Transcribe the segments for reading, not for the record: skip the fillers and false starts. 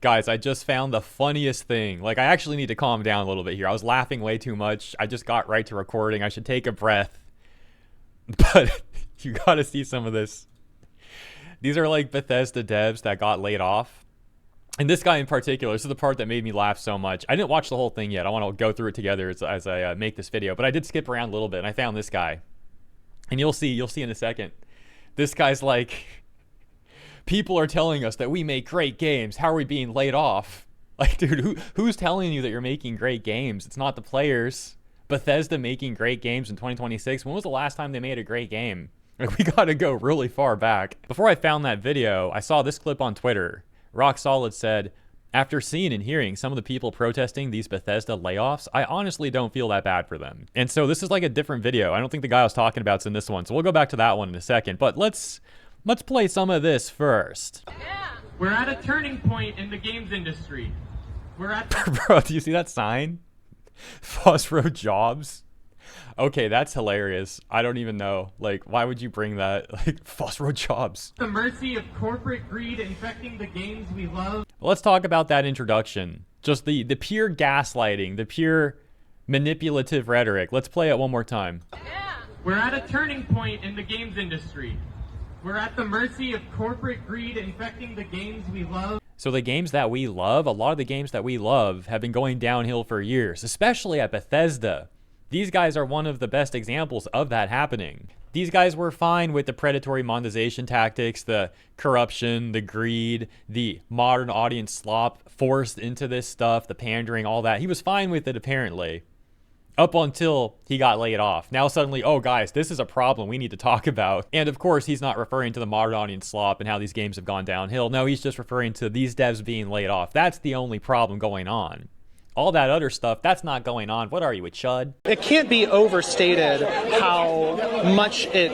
Guys, I just found the funniest thing. Like, I actually need to calm down a little bit here. I was laughing way too much. I just got right to recording. I should take a breath. But you gotta see some of this. These are like Bethesda devs that got laid off. And this guy in particular, this is the part that made me laugh so much. I didn't watch the whole thing yet. I want to go through it together as I make this video. But I did skip around a little bit, and I found this guy. And you'll see in a second. This guy's like, people are telling us that we make great games. How are we being laid off? Like, dude, who's telling you that you're making great games? It's not the players. Bethesda making great games in 2026. When was the last time they made a great game? Like, we gotta go really far back. Before I found that video, I saw this clip on Twitter. Rock Solid said, after seeing and hearing some of the people protesting these Bethesda layoffs, I honestly don't feel that bad for them. And so this is like a different video. I don't think the guy I was talking about's in this one. So we'll go back to that one in a second. But let's play some of this first. Yeah. We're at a turning point in the games industry. We're at Bro, do you see that sign? Phosphro Jobs. Okay, that's hilarious. I don't even know. Like, why would you bring that? Like, Phosphro Jobs. the mercy of corporate greed infecting the games we love. Let's talk about that introduction. Just the pure gaslighting, the pure manipulative rhetoric. Let's play it one more time. Yeah. We're at a turning point in the games industry. We're at the mercy of corporate greed infecting the games we love. So the games that we love, a lot of the games that we love have been going downhill for years, especially at Bethesda. These guys are one of the best examples of that happening. These guys were fine with the predatory monetization tactics, the corruption, the greed, the modern audience slop forced into this stuff, the pandering, all that. He was fine with it apparently, up until he got laid off. Now suddenly, oh guys, this is a problem we need to talk about. And of course, he's not referring to the modern audience slop and how these games have gone downhill. No, he's just referring to these devs being laid off. That's the only problem going on. All that other stuff, that's not going on. What are you, a chud? It can't be overstated how much it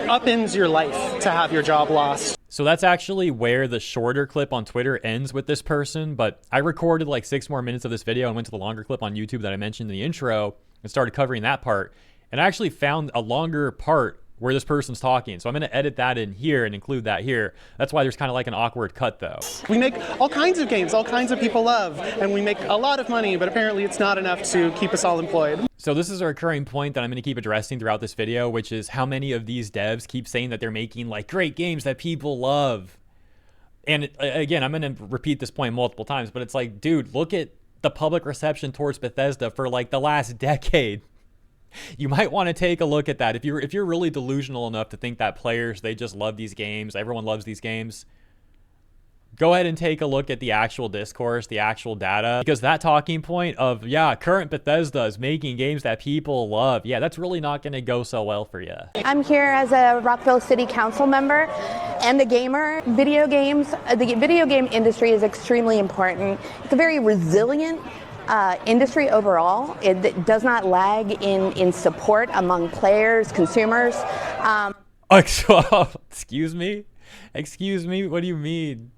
upends your life to have your job lost. So that's actually where the shorter clip on Twitter ends with this person, but I recorded like 6 more minutes of this video and went to the longer clip on YouTube that I mentioned in the intro and started covering that part. And I actually found a longer part where this person's talking. So I'm gonna edit that in here and include that here. That's why there's kind of like an awkward cut though. We make all kinds of games, all kinds of people love, and we make a lot of money, but apparently it's not enough to keep us all employed. So this is a recurring point that I'm gonna keep addressing throughout this video, which is how many of these devs keep saying that they're making like great games that people love. And again, I'm gonna repeat this point multiple times, but it's like, dude, look at the public reception towards Bethesda for like the last decade. You might want to take a look at that. If you're really delusional enough to think that players, they just love these games, everyone loves these games, go ahead and take a look at the actual discourse, the actual data, because that talking point of, yeah, current Bethesda is making games that people love, yeah, that's really not going to go so well for you. I'm here as a Rockville City Council member and a gamer. Video games, the video game industry is extremely important. It's a very resilient industry overall. It does not lag in support among players, consumers. Excuse me? Excuse me? What do you mean?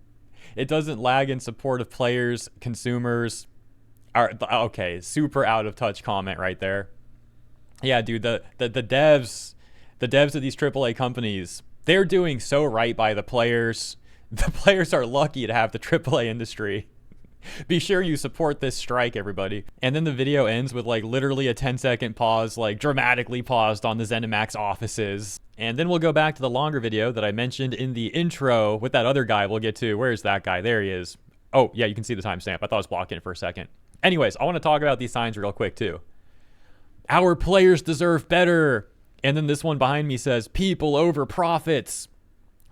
It doesn't lag in support of players, consumers. Okay, super out of touch comment right there. Yeah, dude, the devs of these AAA companies, they're doing so right by the players. The players are lucky to have the AAA industry. Be sure you support this strike, everybody. And then the video ends with like literally a 10-second pause, like dramatically paused on the ZeniMax offices. And then we'll go back to the longer video that I mentioned in the intro with that other guy we'll get to. Where's that guy? There he is. Oh, yeah, you can see the timestamp. I thought I was blocking it for a second. Anyways, I want to talk about these signs real quick too. Our players deserve better. And then this one behind me says, people over profits.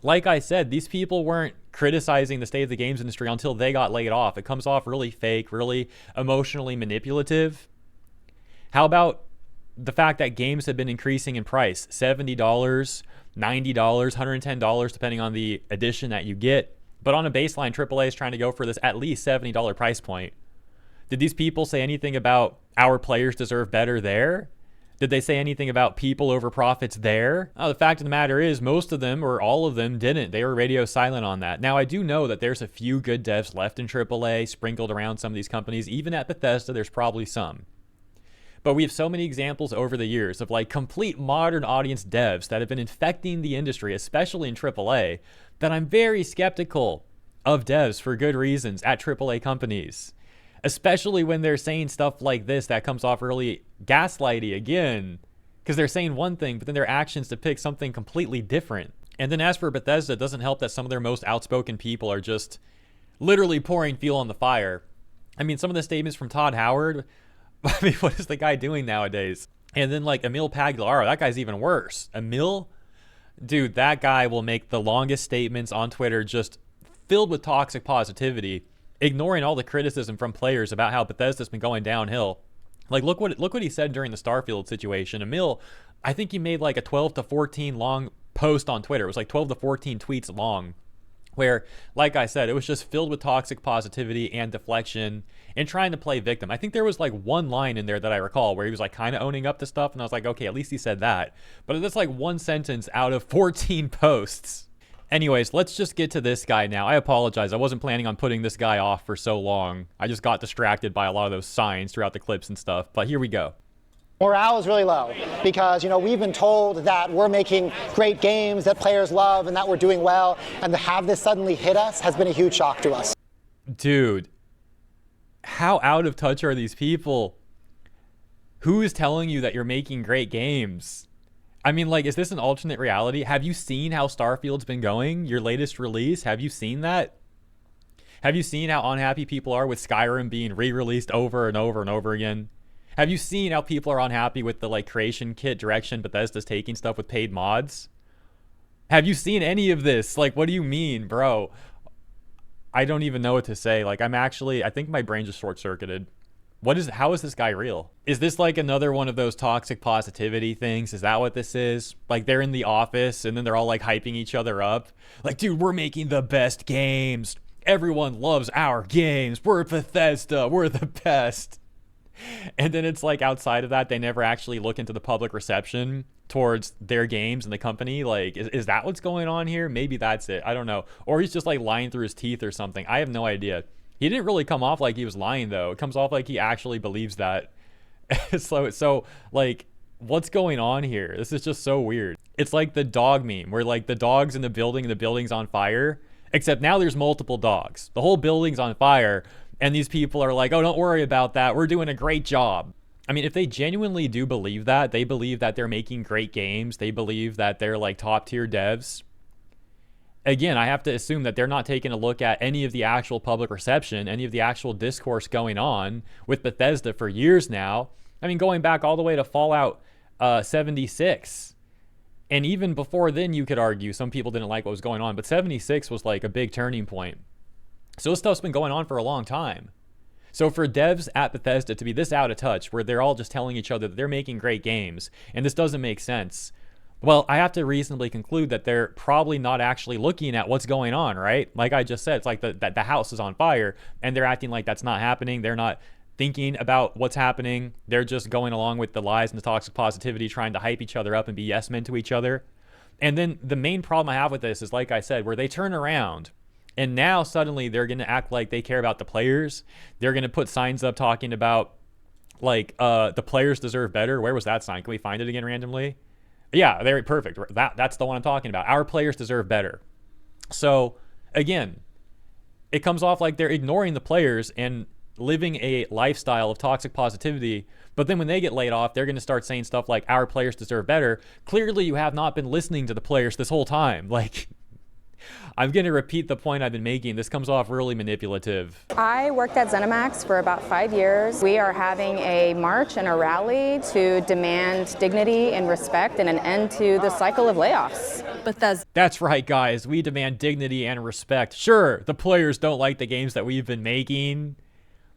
Like I said, these people weren't criticizing the state of the games industry until they got laid off. It comes off really fake, really emotionally manipulative. How about the fact that games have been increasing in price? $70, $90, $110, depending on the edition that you get. But on a baseline, AAA is trying to go for this at least $70 price point. Did these people say anything about our players deserve better there? Did they say anything about people over profits there? The fact of the matter is most of them or all of them didn't. They were radio silent on that. Now, I do know that there's a few good devs left in AAA sprinkled around some of these companies. Even at Bethesda, there's probably some. But we have so many examples over the years of like complete modern audience devs that have been infecting the industry, especially in AAA, that I'm very skeptical of devs for good reasons at AAA companies, especially when they're saying stuff like this that comes off really gaslighty again, because they're saying one thing, but then their actions depict something completely different. And then as for Bethesda, it doesn't help that some of their most outspoken people are just literally pouring fuel on the fire. I mean, some of the statements from Todd Howard, I mean, what is the guy doing nowadays? And then like Emil Pagliaro, that guy's even worse. Emil, dude, that guy will make the longest statements on Twitter, just filled with toxic positivity, ignoring all the criticism from players about how Bethesda's been going downhill. Like, look what he said during the Starfield situation. Emil, I think he made like a 12 to 14 long post on Twitter. It was like 12 to 14 tweets long, where, like I said, it was just filled with toxic positivity and deflection and trying to play victim. I think there was like one line in there that I recall where he was like kind of owning up to stuff, and I was like, okay, at least he said that. But that's like one sentence out of 14 posts. Anyways, let's just get to this guy now. I apologize. I wasn't planning on putting this guy off for so long. I just got distracted by a lot of those signs throughout the clips and stuff. But here we go. Morale is really low because, we've been told that we're making great games that players love and that we're doing well. And to have this suddenly hit us has been a huge shock to us. Dude, how out of touch are these people? Who is telling you that you're making great games? I mean, like, is this an alternate reality? Have you seen how Starfield's been going? Your latest release? Have you seen that? Have you seen how unhappy people are with Skyrim being re-released over and over and over again? Have you seen how people are unhappy with the like creation kit direction Bethesda's taking stuff with paid mods? Have you seen any of this? Like, what do you mean, bro? I don't even know what to say. Like, I think my brain just short-circuited. How is this guy real? Is this like another one of those toxic positivity things? Is that what this is? Like, they're in the office and then they're all like hyping each other up. Like, dude, we're making the best games. Everyone loves our games. We're Bethesda. We're the best. And then it's like outside of that, they never actually look into the public reception towards their games and the company. Like, is that what's going on here? Maybe that's it. I don't know. Or he's just like lying through his teeth or something. I have no idea. He didn't really come off like he was lying, though. It comes off like he actually believes that. So like, what's going on here? This is just so weird. It's like the dog meme where like the dog's in the building and the building's on fire, except now there's multiple dogs. The whole building's on fire. And these people are like, oh, don't worry about that. We're doing a great job. I mean, if they genuinely do believe that, they believe that they're making great games. They believe that they're like top tier devs. Again, I have to assume that they're not taking a look at any of the actual public reception, any of the actual discourse going on with Bethesda for years now. I mean, going back all the way to Fallout 76. And even before then, you could argue some people didn't like what was going on. But 76 was like a big turning point. So this stuff's been going on for a long time. So for devs at Bethesda to be this out of touch, where they're all just telling each other that they're making great games, and this doesn't make sense, well, I have to reasonably conclude that they're probably not actually looking at what's going on, right? Like I just said, it's like the house is on fire, and they're acting like that's not happening. They're not thinking about what's happening. They're just going along with the lies and the toxic positivity, trying to hype each other up and be yes men to each other. And then the main problem I have with this is, like I said, where they turn around, and now suddenly they're going to act like they care about the players. They're going to put signs up talking about like the players deserve better. Where was that sign? Can we find it again randomly? Yeah, very perfect. That's the one I'm talking about. Our players deserve better. So again, it comes off like they're ignoring the players and living a lifestyle of toxic positivity. But then when they get laid off, they're going to start saying stuff like our players deserve better. Clearly, you have not been listening to the players this whole time. Like, I'm going to repeat the point I've been making. This comes off really manipulative. I worked at ZeniMax for about 5 years. We are having a march and a rally to demand dignity and respect and an end to the cycle of layoffs. Bethesda. That's right, guys. We demand dignity and respect. Sure, the players don't like the games that we've been making,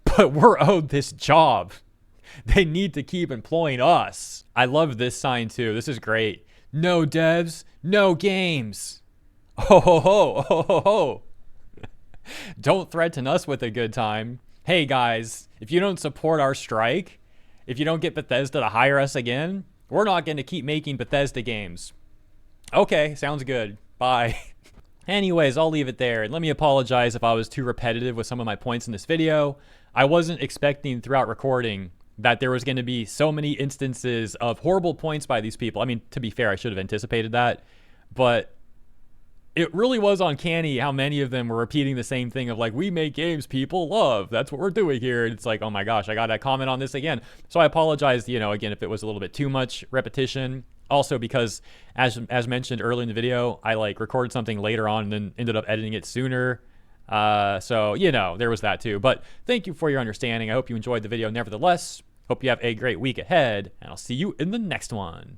but we're owed this job. They need to keep employing us. I love this sign, too. This is great. No devs, no games. Ho, ho, ho, ho, ho, ho. Don't threaten us with a good time. Hey, guys, if you don't support our strike, if you don't get Bethesda to hire us again, we're not going to keep making Bethesda games. Okay, sounds good. Bye. Anyways, I'll leave it there. And let me apologize if I was too repetitive with some of my points in this video. I wasn't expecting throughout recording that there was going to be so many instances of horrible points by these people. I mean, to be fair, I should have anticipated that. But it really was uncanny how many of them were repeating the same thing of like, we make games people love. That's what we're doing here. And it's like, oh my gosh, I got to comment on this again. So I apologize, you know, again, if it was a little bit too much repetition. Also because as mentioned early in the video, I like recorded something later on and then ended up editing it sooner. So, you know, there was that too. But thank you for your understanding. I hope you enjoyed the video nevertheless. Hope you have a great week ahead, and I'll see you in the next one.